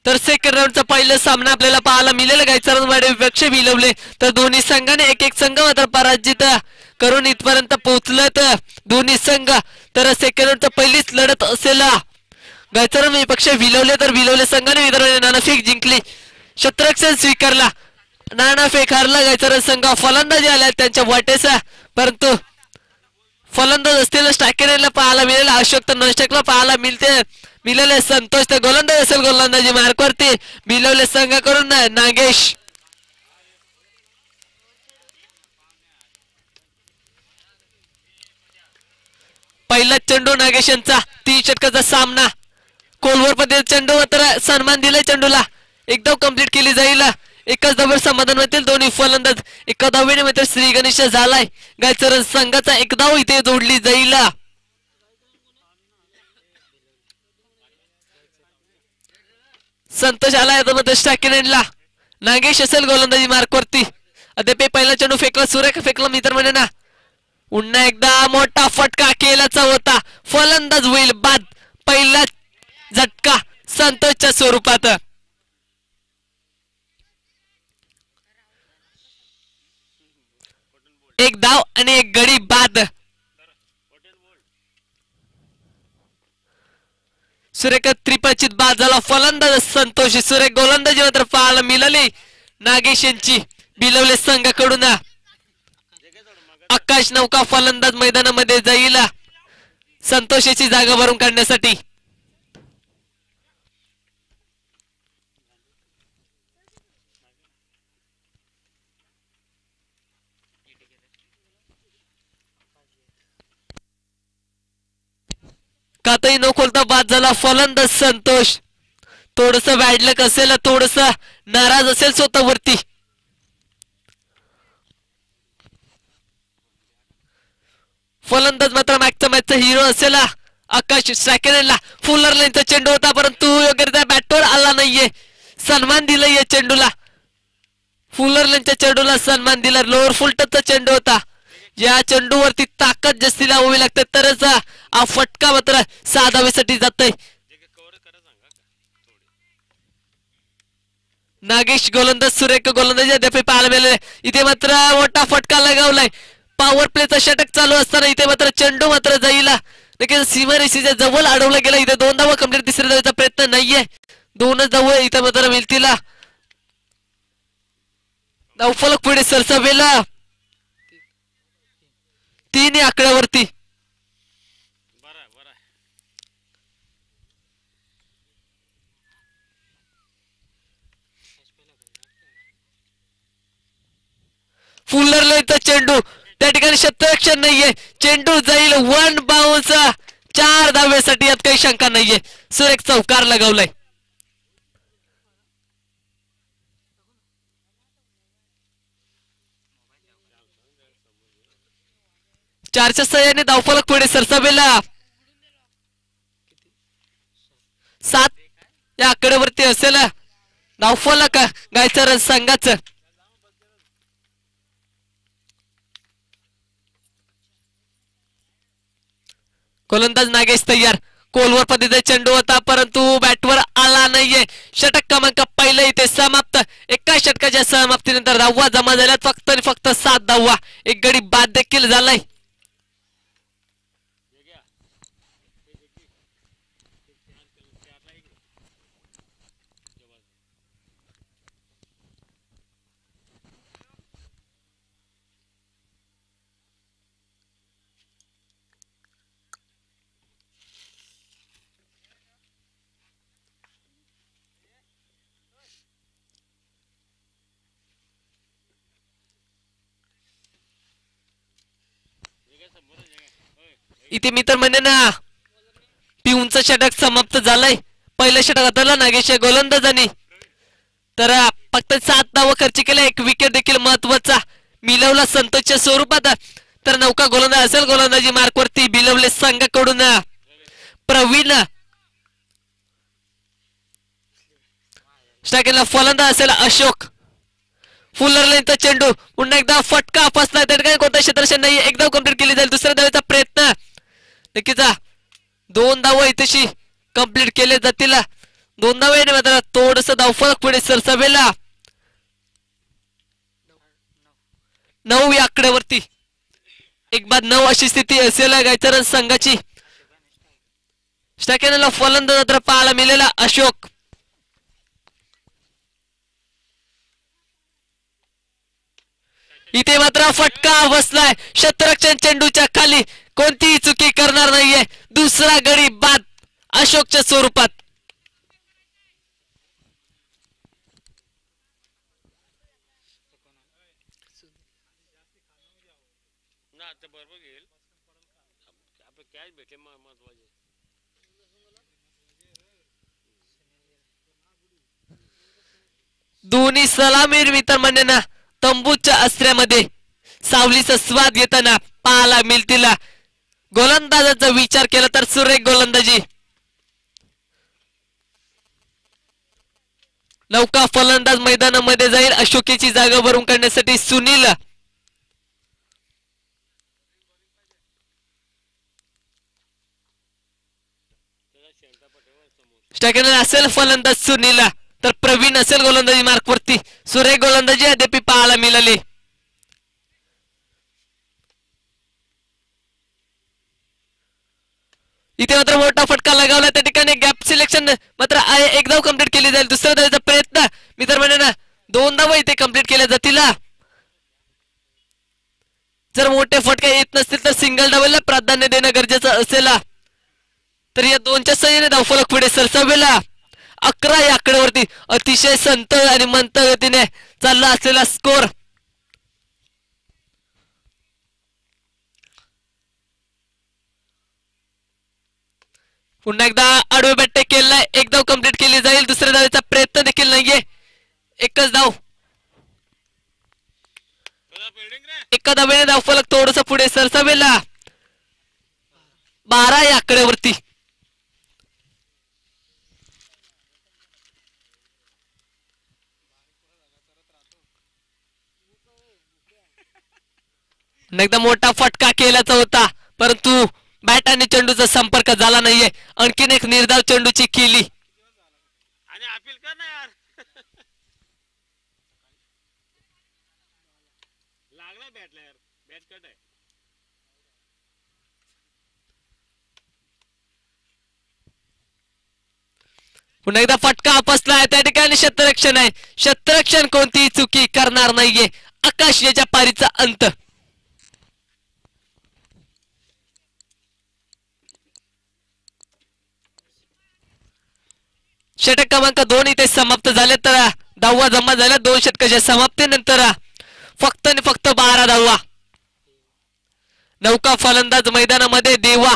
तर सेकंड राऊंडचा पहिला सामना आपल्याला पाहायला मिळेल. गायचरणवाडी विपक्ष भिलवले तर दोन्ही संघाने एक एक संघ मात्र पराजित करून इथपर्यंत पोहोचलेत दोन्ही संघ. तर सेकंड राऊंडचा पहिलीच लढत असेल गायचरण विपक्ष भिलवले तर भिलवले संघाने विदर्भाने नाणेफेक जिंकली, शतरक्षण स्वीकारला, नाणेफेक हारला. गायचरण संघ फलंदाजी आल्या त्यांच्या वाटेस, परंतु फलंदाज असतील स्ट्रायकरला पाहायला मिळेल अशोक तर नॉनस्ट्रायकला पाहायला मिळाले संतोष. तर गोलंदाज असेल गोलंदाजी मार्कवरती भिलवले संघाकडून नागेश. पहिला चेंडू नागेश यांचा 3 षटकाचा सामना. कोलवर पद्धतीने चेंडू मात्र सन्मान दिलाय चेंडूला, एकदम कंप्लीट केली जाईल. एकाच धावेवर समाधान होतील दोन्ही फलंदाज. एका धावेने मात्र श्री गणेश झालाय. गायचरण संघाचा एक धाव इथे जोडली जाईल. संतोष आलाय मध्ये स्ट्रायकरला, नागेश असेल गोलंदाजी मार्कवरती. अद्याप पहिला चेंडू फेकला, सुरेख फेकला मित्र म्हणे ना. पुन्हा एकदा मोठा फटका केलाचा होता, फलंदाज होईल बाद. पहिला झटका संतोषच्या स्वरूपात. एक धाव आणि एक गडी बाद. सुरेख त्रिपचित बाद झाला फलंदाज संतोष. सुरेख गोलंदाजी मात्र पाहायला मिळाली नागेश यांची भिलवले संघाकडून. आकाश नौका फलंदाज मैदानामध्ये जाईल संतोषाची जागा भरून काढण्यासाठी. कातही न खोलता बाद झाला फलंदाज संतोष. थोडस बॅडलक असेल, थोडस नाराज असेल स्वतःवरती. फलंदाज मात्र मागच्या मॅचचा हिरो असेल आकाश. स्ट्रायकरला फुलर लाईनचा चेंडू होता, परंतु योग्यरित्या बॅटवर आला नाहीये. सन्मान दिला या चेंडूला, फुलर लाईनच्या चेंडूला सन्मान दिला. लोअर फुल टचचा चेंडू होता. या चेंडूवरती ताकद जास्ती लावावी लागते तरच हा फटका मात्र 6 धावेसाठी जातोय. नागेश गोलंदाज सुरेख गोलंदाजी अद्याप पाहायला मिळाले. इथे मात्र मोठा फटका लगावलाय. पॉवर प्लेचा षटक चालू असताना इथे मात्र चेंडू मात्र जाईल नक्कीच सीमारेषेच्या जवळ अडवला गेला. इथे 2 धावा कंप्लीट, तिसऱ्या धावेचा प्रयत्न नाहीये. 2च धावा इथे मात्र मिळतील. धावफलक पुढे सरसावेला 3 आकड्यावरती. फुलर लाईनचा चेंडू त्या ठिकाणी शतरक्षण नाहीये. चेंडू जाईल 1 बाउन्स 4 धावेसाठी, यात काही शंका नाहीये. सुरेख चौकार लगावलाय. 4च्या सहाय्याने धावफलक पुढे सरसावेला 7 या आकड्यावरती असेल धावफलक गायचरण संघाचं. गोलंदाज नागेश तयार. कोलवर पद्धतीचा चेंडू होता, परंतु बॅटवर आला नाहीये. षटक क्रमांक पहिला इथे समाप्त. एका षटकाच्या समाप्तीनंतर धावा जमा झाल्यात फक्त आणि फक्त 7 धावा. एक गडी बाद देखील झालाय. इथे मी तर म्हणे ना पिऊनचं षटक समाप्त झालंय. पहिलं षटक हाताळलं नागेश गोलंदाजांनी, तर फक्त 7 धावा खर्च केल्या. एक विकेट देखील महत्वाचा मिळवला संतोषच्या स्वरूपात. तर नौका गोलंदाज असेल गोलंदाजी मार्कवरती भिलवले संघाकडून प्रवीण. स्ट्रायकरला फलंदाज असेल अशोक. फुलर लाईनचा चेंडू पुन्हा एकदा फटका फसला. त्या ठिकाणी कोणता क्षेत्ररक्षण नाही. एक धाव कंप्लीट केली जाईल. दुसऱ्या धावेचा प्रयत्न नक्कीच 2 धावा इथेशी कंप्लीट केले जातील. दोन धावेने मात्र थोडस धावफलक पुढे सरसावेला 9 या आकड्यावरती. एक बाद 9 अशी स्थिती असेल गायचरण संघाची. स्टॅकेनला फलंदाज मात्र पाहायला मिळालेला अशोक. इथे मात्र फटका बसलाय क्षेत्ररक्षण चेंडूच्या खाली. कोणतीही चुकी करणार नाहीये. दुसरा गडी बाद अशोकच्या स्वरूपात. दोन्ही सलामीर मित्र ना तंबूच्या अस्त्र्यामध्ये सावलीचा स्वाद घेताना पाहायला मिळतील. गोलंदाजाचा विचार केला तर सुरेख गोलंदाजी. नौका फलंदाज मैदानामध्ये जाईल. अशोकीची जागा भरून काढण्यासाठी सुनील. स्टॅकेनर असेल फलंदाज सुनील तर प्रवीण असेल गोलंदाजी मार्कवरती. सुरेख गोलंदाजी अद्याप पाहायला मिळाली. इथे मात्र मोठा फटका लगावला. त्या ठिकाणी गॅप सिलेक्शन मात्र आहे. एक धाव कंप्लीट केली जाईल. दुसऱ्या धावेचा प्रयत्न मित्र ना 2 धावा इथे कंप्लीट केल्या जातील. जर मोठे फटके येत नसतील तर सिंगल डाबलला प्राधान्य देणं गरजेचं असेल. तर या 2च्या सहाय्याने धावफलक पुढे सरसावेला 11 या आकड्यावरती. अतिशय संत आणि मंत गतीने चालला असलेला स्कोर. पुन्हा एकदा आडवे बॅट केलाय. एक धाव कंप्लीट केली जाईल. दुसऱ्या धावेचा प्रयत्न देखील नाहीये. एकच धाव. एका धावेने धावफलक थोडस पुढे सरसावेला 12 या आकड्यावरती. एकदा मोठा फटका केल्याचा होता परंतु बॅट आणि चेंडूचा संपर्क झाला नाहीये. आणखीन एक निर्धाव चेंडूची केली. पुन्हा एकदा फटका आपसलाय. त्या ठिकाणी क्षेत्ररक्षण आहे. क्षेत्ररक्षण कोणतीही चुकी करणार नाहीये. आकाश याच्या पारीचा अंत. षटक क्रमांक 2 इथे समाप्त झाले. तर धावा जमा झाल्या. 2 षटकाच्या समाप्तीनंतर फक्त आणि फक्त 12 धावा. नौका फलंदाज मैदानामध्ये देवा.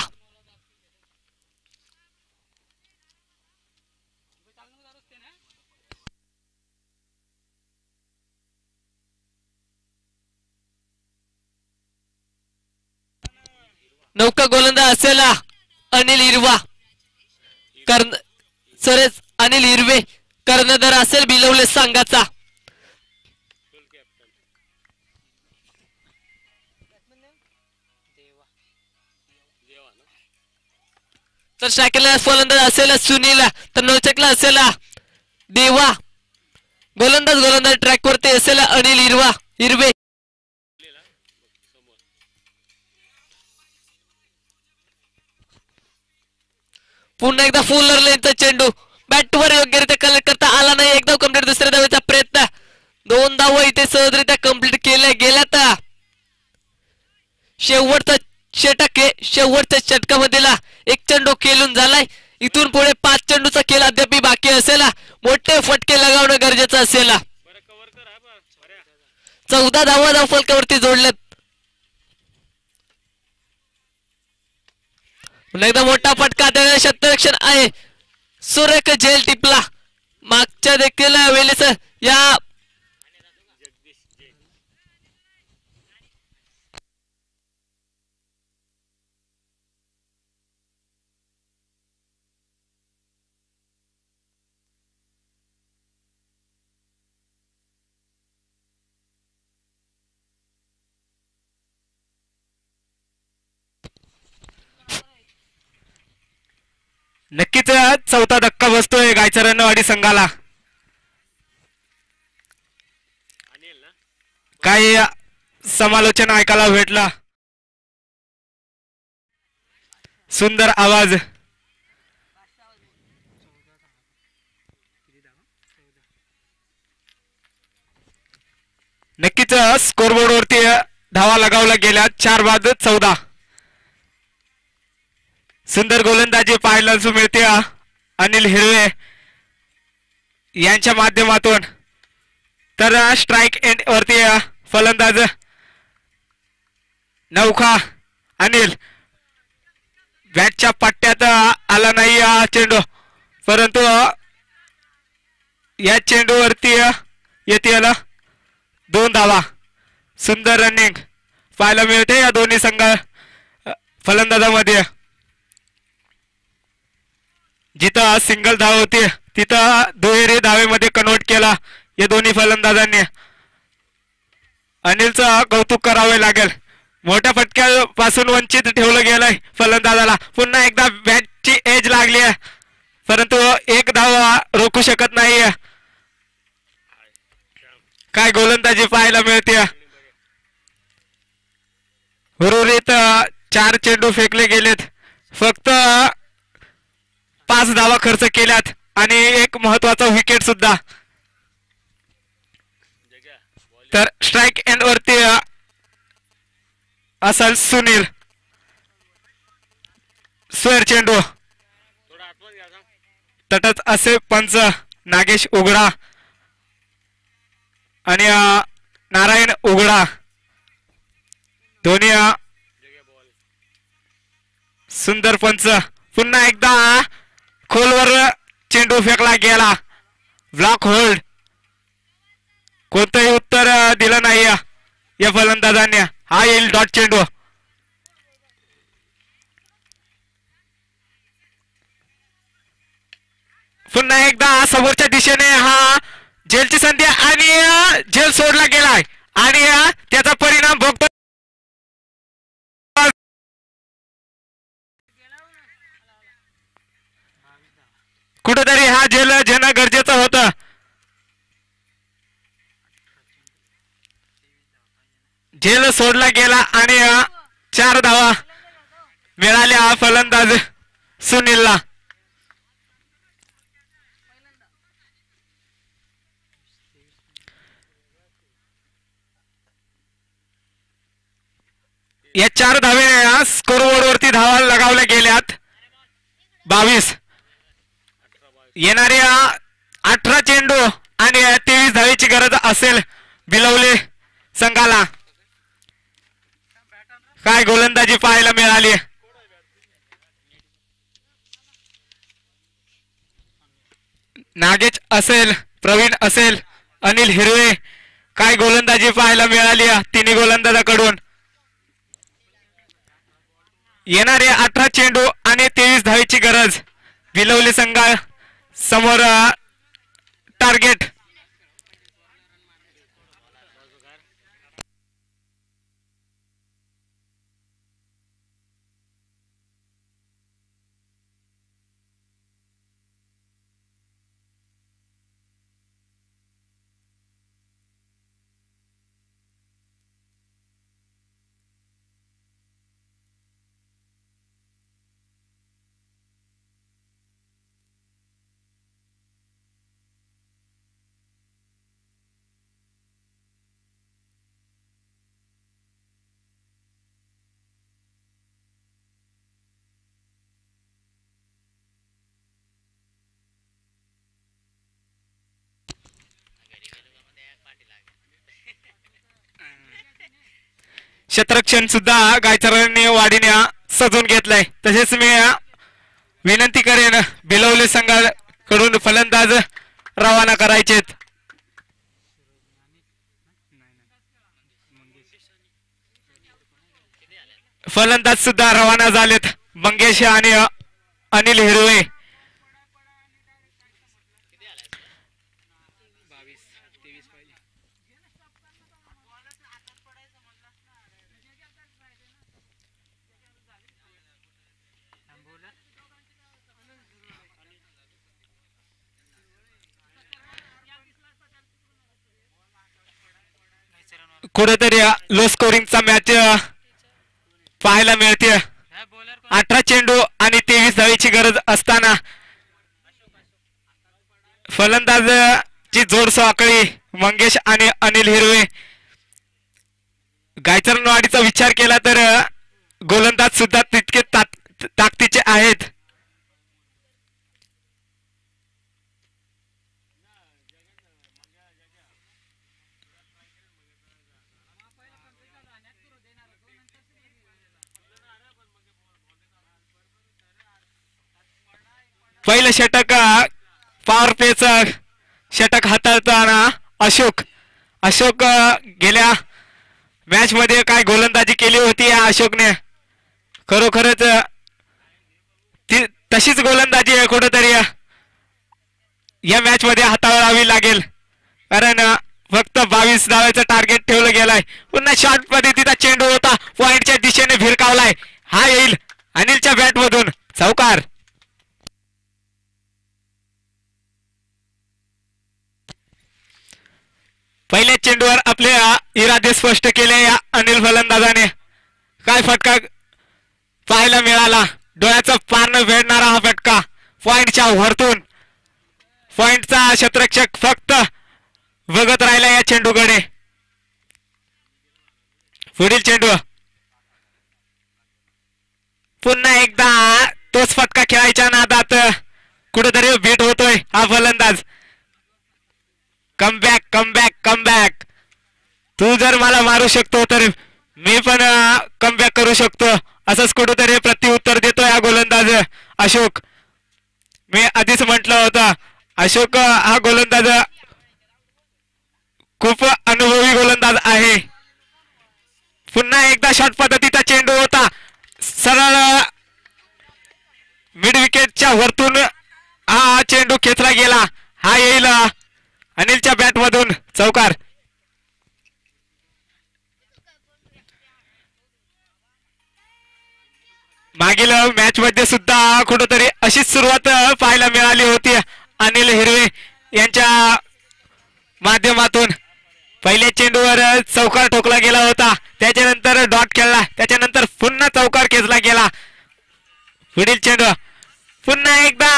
नौका गोलंदाज असेल अनिल हिरवा. सरेच अनिल हिरवे. कर्णधार असेल बिलवले संघाचा. तर शाखेला फलंदाज असेल सुनील. तर नौचकला असेल देवा. गोलंदाज ट्रॅक वरती असेल अनिल हिरवे. पुन्हा एकदा फुलर लेनचा चेंडू बॅटवर योग्यरित्या कलेक्ट करता आला नाही. एकदा कंप्लीट. दुसऱ्या धावेचा प्रयत्न. 2 धावा इथे सहजरित्या कंप्लीट केल्या गेल्यात. शेवटचा षटक शेवटच्या षटकामधला एक चेंडू खेळून झालाय. इथून पुढे 5 चेंडूचा खेळ अद्याप बाकी असेल. मोठे फटके लगावणं गरजेचं असेल. 14 धावा धावफलकावरती जोडल्यात. पुन्हा एकदा मोठा फटका. त्यावेळेस क्षेत्ररक्षण आहे. सुरेख झेल टिपला. मागच्या देखील वेळेस या नक्कीच चौथा धक्का बसतोय गायचरणवाडी संघाला. काही समालोचन ऐकायला भेटला. सुंदर आवाज. नक्कीच स्कोरबोर्ड वरती धावा लगावला गेल्या 4-14. सुंदर गोलंदाजी पाहायला मिळते अनिल हिरवे यांच्या माध्यमातून. तर स्ट्राइक एंड वरती फलंदाज नौखा अनिल. बॅटच्या पट्ट्यात आला नाही हा चेंडू, परंतु या चेंडूवरती येते 2 धावा. सुंदर रनिंग पाहायला मिळते या दोन्ही संघ फलंदाजामध्ये. जिथं सिंगल धाव होती तिथं दुहेरी धावेमध्ये कन्वर्ट केला या दोन्ही फलंदाजांनी. अनिलचं कौतुक करावे लागेल. मोठ्या फटक्यापासून वंचित ठेवलं गेलंय फलंदाजाला. पुन्हा एकदा बॅटची एज लागली आहे, परंतु एक धाव रोखू शकत नाहीये. काय गोलंदाजी पाहायला मिळते. उर्वरित 4 चेंडू फेकले गेलेत. फक्त 5 धावा खर्च केल्यात आणि एक महत्वाचा विकेट सुद्धा. तर स्ट्राइक एंड वरती असल सुनील. स्वेर चेंडू तटच असे पंच नागेश उघडा आणि नारायण उघडा दोन्ही सुंदर पंच. पुन्हा एकदा खोलवर चेंडू फेकला गेला. Block hold. कोणतंही उत्तर दिलं नाही या फलंदाजांनी. हा येईल डॉट चेंडू. पुन्हा एकदा समोरच्या दिशेने हा झेलची संधी आणि झेल सोडला गेलाय आणि त्याचा परिणाम भोगतो. कुठेतरी हा झेल घेणं गरजेचं होतं. झेल सोडला गेला आणि 4 धावा मिळाल्या फलंदाज सुनीलला. या 4 धावे स्कोरबोर्ड वरती धावा लगावल्या गेल्यात 22. येणाऱ्या 18 चेंडू आणि 23 धावेची गरज असेल बिलवले संघाला. काय गोलंदाजी पाहायला मिळाली. नागेश असेल, प्रवीण असेल, अनिल हिरवे. काय गोलंदाजी पाहायला मिळाली तिन्ही गोलंदाजाकडून. येणारे 18 चेंडू आणि 23 धावेची गरज. बिलवले संघा समोर टार्गेट. क्षेत्ररक्षण सुद्धा गायचरांनी वाढीने सजून घेतलाय. तसेच मी विनंती करेन बिलवले संघाकडून फलंदाज रवाना करायचेत. फलंदाज सुद्धा रवाना झालेत. मंगेश आणि अनिल हिरवे. लो स्कोरिंगचा मॅच पाहायला मिळते. 18 चेंडू आणि 23 धावेची गरज असताना फलंदाजची जोड साखळी मंगेश आणि अनिल हिरवे. गायचरणवाडीचा विचार केला तर गोलंदाज सुद्धा तितके ताकदीचे आहेत. पहिलं षटक पॉवर प्लेचं षटक हाताळताना अशोक गेल्या मॅच मध्ये काय गोलंदाजी केली होती या अशोकने. खरोखरच तशीच गोलंदाजी कुठेतरी या मॅच मध्ये हाताळावी लागेल, कारण फक्त 22 धावांचं टार्गेट ठेवलं गेलाय. पुन्हा शॉर्ट पद्धतीचा चेंडू होता, पॉइंटच्या दिशेने भिरकावलाय. हा येईल अनिलच्या बॅट मधून चौकार. पहिल्या चेंडूवर आपले इरादे स्पष्ट केले या अनिल फलंदाजाने. काय फटका पाहायला मिळाला, डोळ्याचं पारणं भेटणारा हा फटका पॉइंटच्या वरतून. पॉइंटचा क्षेत्ररक्षक फक्त बघत राहिला या चेंडूकडे. पुढील चेंडू पुन्हा एकदा तोच फटका खेळायच्या नादात कुठेतरी बीट होतोय हा फलंदाज. Comeback comeback comeback. तू जर मला मारू शकतो तर मी पण कमबॅक करू शकतो, असंच कुठेतरी प्रत्युत्तर देतोय हा गोलंदाज अशोक. मी आधीच म्हटलं होतं अशोक हा गोलंदाज खूप अनुभवी गोलंदाज आहे. पुन्हा एकदा शॉर्ट पद्धतीचा चेंडू होता, सरळ मिड विकेटच्या वरतून हा चेंडू खेचला गेला. हा येईल अनिलच्या बॅट मधून चौकार. मागील मॅच मध्ये सुद्धा कुठेतरी अशीच सुरुवात पाहायला मिळाली होती अनिल हिरवे यांच्या माध्यमातून. पहिल्या चेंडूवर चौकार ठोकला गेला होता, त्याच्यानंतर डॉट खेळला, त्याच्यानंतर पुन्हा चौकार खेचला गेला. पुढील चेंडू पुन्हा एकदा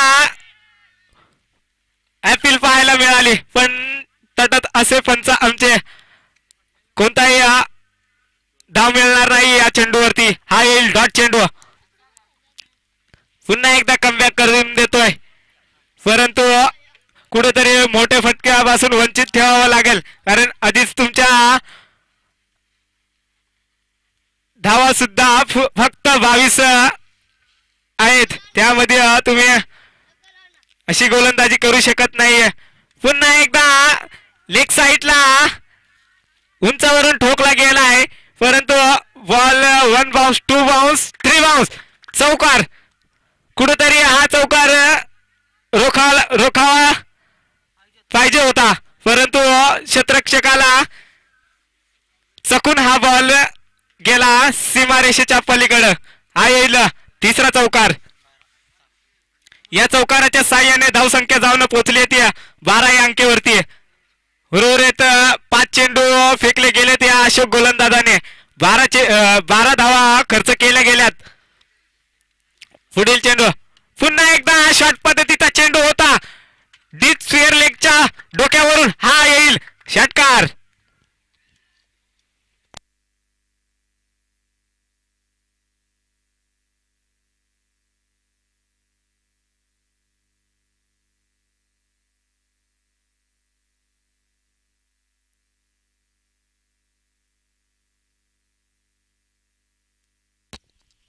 अपील पाहायला मिळाली, पण तटत असे पंच आमचे. कोणताही धाव मिळणार नाही या चेंडूवरती. हा येईल डॉट चेंडू. पुन्हा एकदा कमबॅक करून देतोय, परंतु कुठेतरी मोठ्या फटक्यापासून वंचित ठेवावं लागेल, कारण आधीच तुमच्या धावा सुद्धा फक्त 22 आहेत. त्यामध्ये तुम्ही अशी गोलंदाजी करू शकत नाहीये. पुन्हा एकदा लेग साइडला उंचावरून ठोकला गेलाय, परंतु बॉल 1 बाउन्स 2 बाउन्स 3 बाउन्स चौकार. कुठेतरी हा चौकार रोखावा पाहिजे होता, परंतु क्षेत्ररक्षकाला चकून हा बॉल गेला सीमारेषेच्या पलीकडे. हा येईल तिसरा चौकार. या चौकाराच्या साह्याने धावसंख्या जाऊन पोहोचली ती 12 या अंकेवरती. उर्वरित 5 चेंडू फेकले गेले त्या अशोक गोलंदाजाने. 12 धावा खर्च केल्या गेल्यात. पुढील चेंडू पुन्हा एकदा शॉर्ट पद्धतीचा चेंडू होता, डीप स्क्वेअर लेगच्या डोक्यावरून. हा येईल षटकार.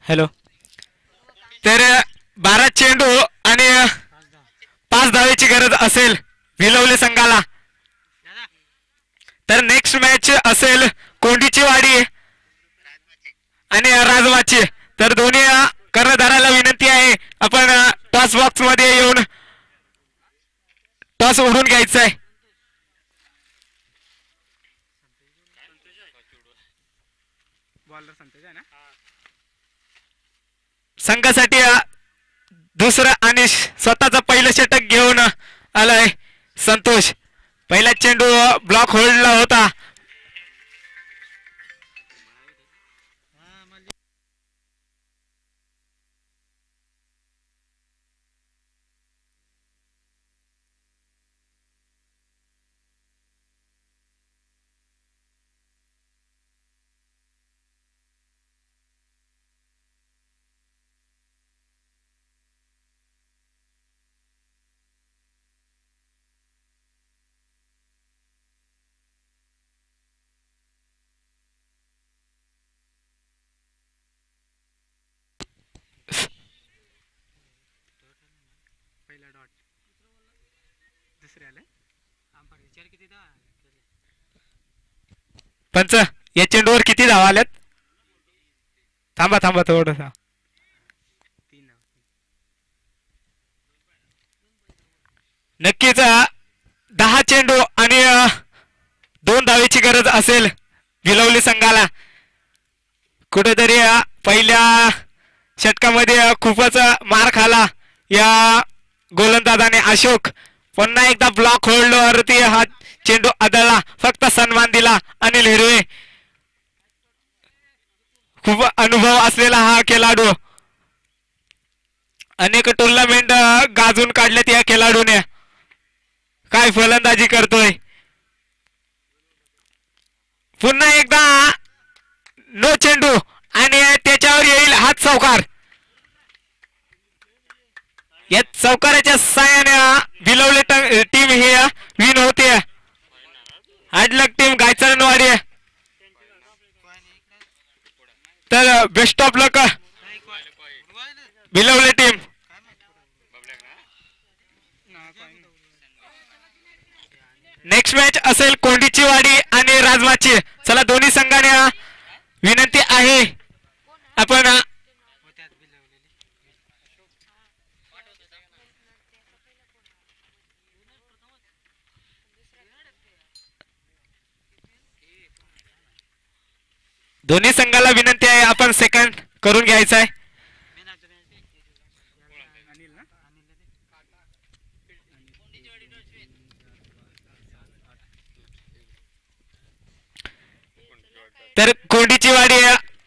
हॅलो. तर 12 चेंडू आणि 5 धावेची गरज असेल विलवले संघाला. तर नेक्स्ट मॅच असेल कोंडीची वाडी आणि राजमाची. तर दोन्ही कर्णधाराला विनंती आहे, आपण टॉस बॉक्स मध्ये येऊन टॉस उडून घ्यायचा आहे. संघासाठी दुसरं आणि स्वतःचं पहिलं षटक घेऊन आलाय संतोष. पहिला चेंडू ब्लॉक होल्डला होता, पंच या चेंडूवर किती धावा आल्यात? थांबा थांबा थोडस. नक्कीच 10 चेंडू आणि 2 धावेची गरज असेल भिलवली संघाला. कुठेतरी पहिल्या षटकामध्ये खूपच मार खाला या गोलंदाजाने अशोक. पुन्हा एकदा ब्लॉक होल्ड वरती हा चेंडू आदळला. फक्त सन्मान दिला अनिल हिरवे. खूप अनुभव असलेला हा खेळाडू. अनेक टुर्नामेंट गाजून काढलेत या खेळाडूने. काय फलंदाजी करतोय. पुन्हा एकदा नो चेंडू आणि त्याच्यावर येईल हात चौकार. या चौकाराच्या साहाय्याने भिलवले टीम ही विन होते. हाडलक टीम गायचरणवाडी. तर best of luck Bhilwale team. Next match असेल कोंडीची वाडी आणि राजमाची. चला दोन्ही संघाने विनंती आहे आपण दोन्ही संघाला विनंती आहे आपण सेकंड करून घ्यायचा आहे. तर कोंडीची वाडी